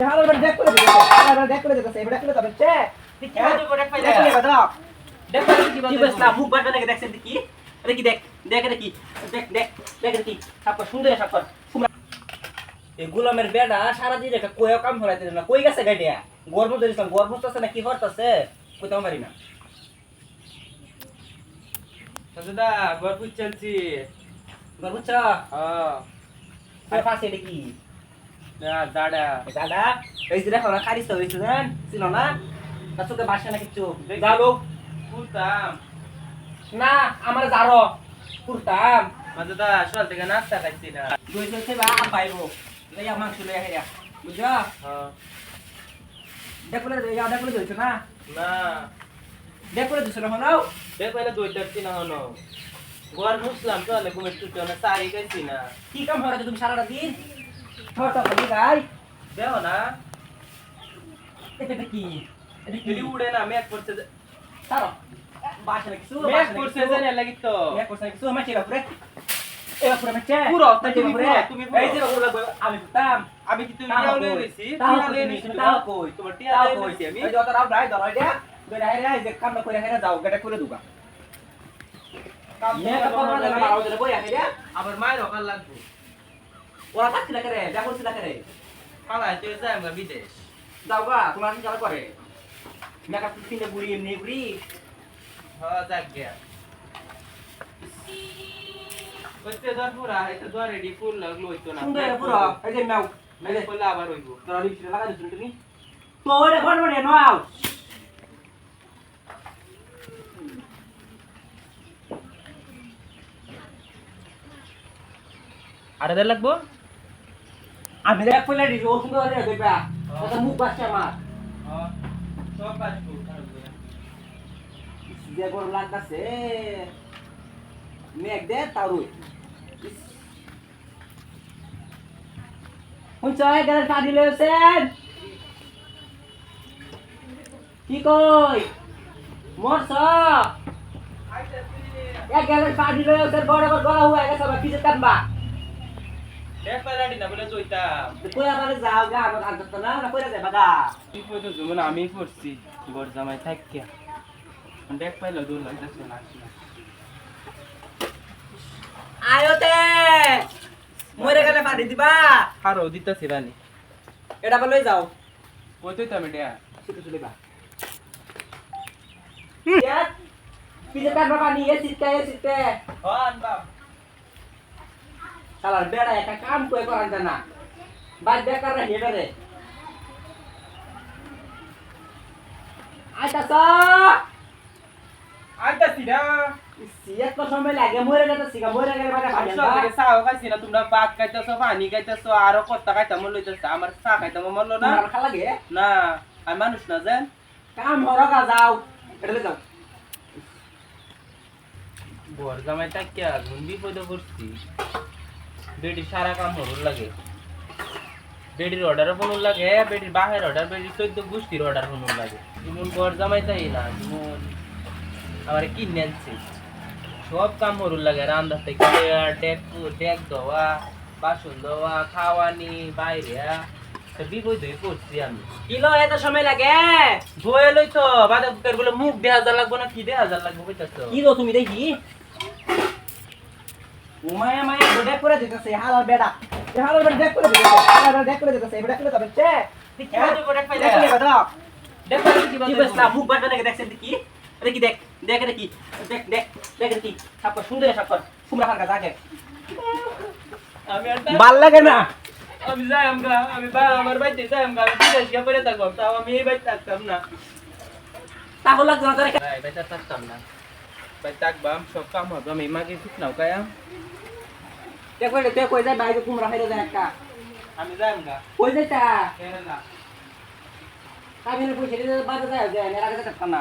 হালাল বাড়ি দেখ করে দিতেছে হালাল বাড়ি দেখ করে দিতেছে এবারে দেখ করে তবে চে ঠিক আছে তো দেখ পাইলে দেখ করে দাও দেখ করে কি বলছ মুখ বাড়বে নাকি দেখছেন কি আরে কি দেখ দেখ এটা কি দেখ দেখ দেখ এটা কি সাপা সুন্দর সাপা এই গোলামের বেডা সারা দিন একটা কোয়া কাম হরাইতে না কই গেছে গাড়িয়া গর্ব ধরিছাম গর্ব তো আছে না কি হরতাছে কইতাম পারি না দাদা গর্ব চলছি গর্ব চ হ্যাঁ আর পাশে এটা কি দাদা দাদা এই যে দেখো না খারিস তো হইছে জান ছিল না তার চোখে বাসে না কিছু যাবো পুতাম না আমার জারো কুরতাম দাদা সকাল থেকে নাস্তা খাইছি না দুই চলছে বা আম পাইবো লইয়া মাংস লইয়া হেয়া বুঝছো হ্যাঁ দেখলে দেখলে দিছ না না দেখলে দিছ না হনাও দেখ পয়লা দুই টাকা না হনো গোয়ার মুসলাম তো আলে ঘুমে টুটে না সারি খাইছি না কি কাম হরা তুমি সারাটা দিন ছোট খালি গাই দেও না এটা কি এটা কি যদি উড়ে না মেঘ পড়ছে সারো বাসে না কিছু মেঘ পড়ছে জানি লাগি তো মেঘ পড়ছে কিছু মাছি রাখরে এবার পুরো মাছে পুরো তুমি পুরো তুমি এই যে ওগুলো আমি কুতাম আমি কি তুমি ইয়াও লই রইছি তাও টিয়া লই কই রইছি তাও কই তোমার টিয়া তাও লই কই রইছি আমি এই যত রাব রাই ধরাই দে বেড়া হেরা এই যে কামটা কইরা হেরা যাও গেটা করে দুগা মে তো করবা না মারাও দে বইয়া হেরা আবার মায়ের ওখান লাগবো ওরা থাকছিল করে দেখো ছিল করে পালাই তুই যাই আমরা বিদেশ যাও গা তোমার কি করে মেকআপ কিনে বুড়ি এমনি বুড়ি হ্যাঁ যাক গিয়া কইতে দর পুরা এটা দর রেডি ফুল লাগলো হইতো না সুন্দর পুরো এই যে নাও মেলে কইলা আবার হইবো তোরা লিপস্টিক লাগা দিছ তুমি তো ওরে ঘর মানে নাও আরে দের লাগবো আমি দেখ পয়লা দিছি ও সুন্দর করে দেখবা ওটা মুখ বাসছে আমার হ্যাঁ সব বাজবো যে গরম লাগতাছে মেঘ দে তারুই শুনছয় গেলেন পানি লয়েছেন কি কই মরছ এক গেলেন পানি লয়েছেন বড় বড় গলা হয়ে গেছে আবার কিসে টানবা দেখ পাইলাডি না বলে জইতা কই আবার যাও গা আমার আনতে না না কইরা যাবা গা তুই কই তো জমন আমি করছি গর জামাই থাকিয়া দেখ পাইলো দূর লাগতাছে না আয়োতে মরে গেলে পানি দিবা হারো দিতাছি রানি এটা বলে যাও কই তুই তুমি ডিয়া শুধু শুধু বা ইয়ার পিছে টানবা পানি এ সিটে হ্যাঁ আনবা শালার বেড়া একটা কাম কই করান যায় না বাদ বেকার রে হেডারে আইতাছ আইতাছি না সিয়াত তো সময় লাগে মরে গেছে সিগা মরে গেলে মানে ভাই সব থেকে চাও খাইছি না তোমরা ভাত খাইতেছো পানি খাইতেছো আরো কত্তা খাইতে মন লইতেছে আমার চা খাইতে মন লো না না খালা লাগে না আমি মানুষ না জান কাম হরগা যাও এটা যাও বর জামাই থাকিয়া ঘুমবি পয়দা করছি বেটি সারা কাম হরুর লাগে বেটির অর্ডারও ফোনুর লাগে বেটির বাহের অর্ডার বেটির 14 গোষ্ঠীর অর্ডার ফোনুর লাগে যেমন বর জামাই চাই না যেমন আমার কিনে আনছে সব কাম হরুর লাগে রান্না থেকে ডেক দেওয়া বাসন দেওয়া খাওয়ানি বাইরে বিপদ হয়ে পড়ছি আমি কিলো এত সময় লাগে বয়ে লই তো বাদা কুকার বলে মুখ 2000 লাগবো না কি 2000 লাগবো কইতাছো কি গো তুমি দেখি উমায়া মায়া গোডে করে দিতেছে হালাল বেড়া এই হালাল বেড়া দেখ করে দিতেছে হালাল বেড়া দেখ করে দিতেছে এবারে করে তবে চে ঠিক আছে গোডে পাইলা দেখ করে দাও দেখ পাইলা কি কি বলছ মুখ বাড়বে নাকি দেখছেন কি আরে কি দেখ দেখ এটা কি দেখ দেখ দেখ এটা কি সাপা সুন্দর সাপা কুমড়া খান কাজা কে আমি আর ভাল লাগে না আমি যাই আমগা আমি বা আমার বাইতে যাই আমগা আমি বিদেশ গিয়ে পড়ে থাকবো তাও আমি এই বাইতে থাকতাম না তাহলে লাগতো না তোরে ভাই বাইতে থাকতাম না বাই থাকবাম সব কাম হবে আমি মাকে ঠিক নাও কায়া দেখ করে তে কই যায় বাইরে কুমড়া খাইরে যায় একটা আমি যাই আমগা কই যাইতা কেরালা কাবিনে পয়সা দিতে বাইরে যায় যায় এর আগে থাকতাম না